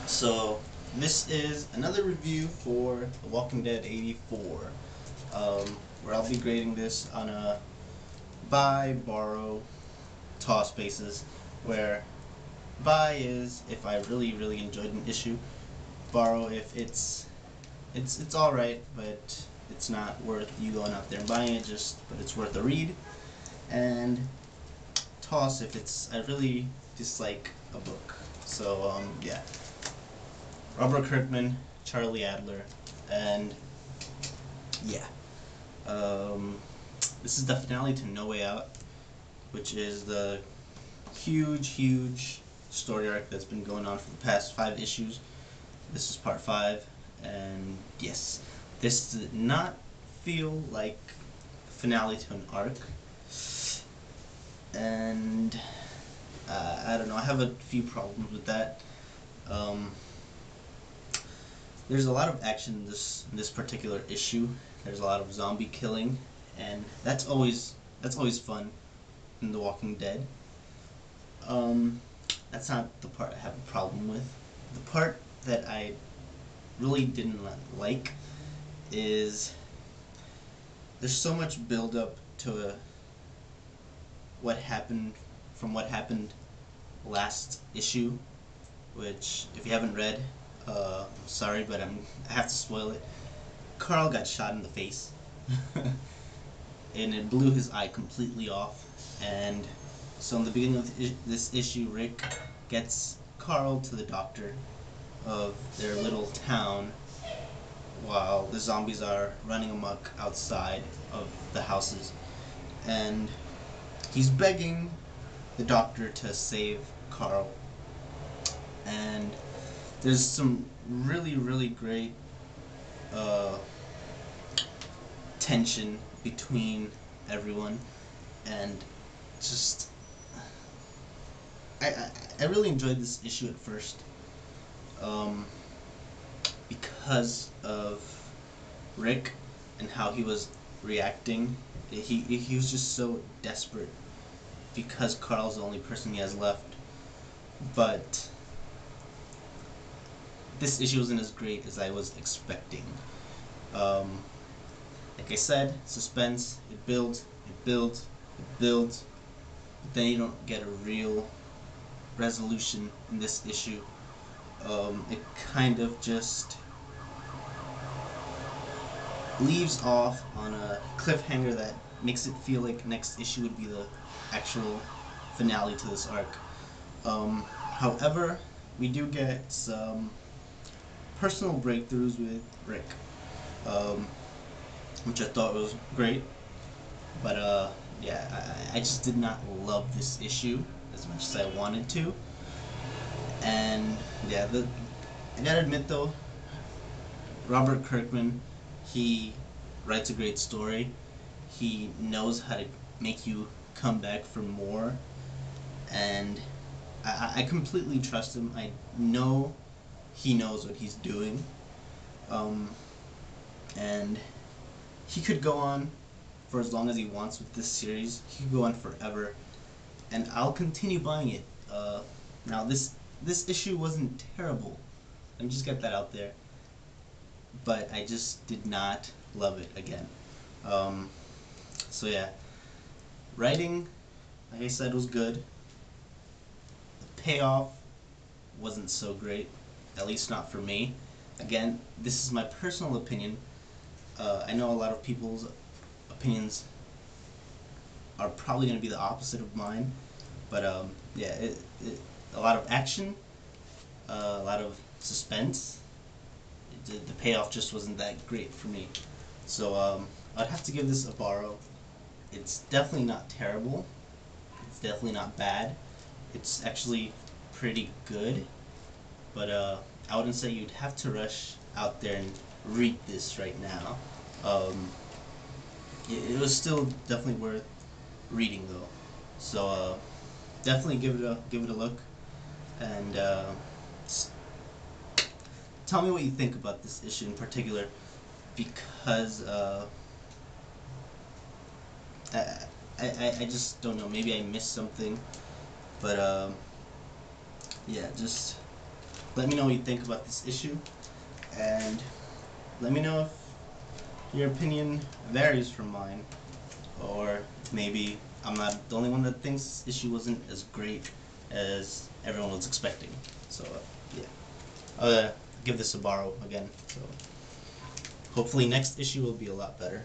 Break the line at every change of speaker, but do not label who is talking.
So this is another review for The Walking Dead 84, where I'll be grading this on a buy, borrow, toss basis, where buy is if I really enjoyed an issue, borrow if it's all right, but it's not worth you going out there and buying it, but it's worth a read, and toss if I really dislike a book. So yeah. Robert Kirkman, Charlie Adler, and yeah. This is the finale to No Way Out, which is the huge story arc that's been going on for the past 5 issues. This is part 5, and yes, this did not feel like finale to an arc, and I don't know, I have a few problems with that. There's a lot of action in this particular issue. There's a lot of zombie killing, and that's always fun in The Walking Dead. That's not the part I have a problem with. The part that I really didn't like is there's so much build up to what happened last issue, which if you haven't read, sorry, but I have to spoil it. Carl got shot in the face, and it blew his eye completely off. And so in the beginning of this issue, Rick gets Carl to the doctor of their little town while the zombies are running amok outside of the houses, and he's begging the doctor to save Carl. And there's some really great tension between everyone, and just I really enjoyed this issue at first, because of Rick and how he was reacting. He was just so desperate because Carl's the only person he has left. But this issue wasn't as great as I was expecting. Like I said, suspense, it builds, but then you don't get a real resolution in this issue. It kind of just leaves off on a cliffhanger that makes it feel like next issue would be the actual finale to this arc. However, we do get some personal breakthroughs with Rick, which I thought was great. But yeah, I just did not love this issue as much as I wanted to. And yeah, I gotta admit though, Robert Kirkman, he writes a great story. He knows how to make you come back for more, and I completely trust him. I know he knows what he's doing, and he could go on for as long as he wants with this series. He could go on forever, and I'll continue buying it. Now this issue wasn't terrible. Let me just get that out there. But I just did not love it again. So yeah, writing, like I said, was good. The payoff wasn't so great, at least not for me. Again, this is my personal opinion. I know a lot of people's opinions are probably going to be the opposite of mine, but yeah, a lot of action, a lot of suspense. The payoff just wasn't that great for me. So I'd have to give this a borrow. It's definitely not terrible. It's definitely not bad. It's actually pretty good. But I wouldn't say you'd have to rush out there and read this right now. It was still definitely worth reading though. So definitely give it a look, and tell me what you think about this issue in particular, because I just don't know. Maybe I missed something, but yeah, just let me know what you think about this issue, and let me know if your opinion varies from mine, or maybe I'm not the only one that thinks this issue wasn't as great as everyone was expecting. So yeah, I'll give this a borrow again. So hopefully next issue will be a lot better.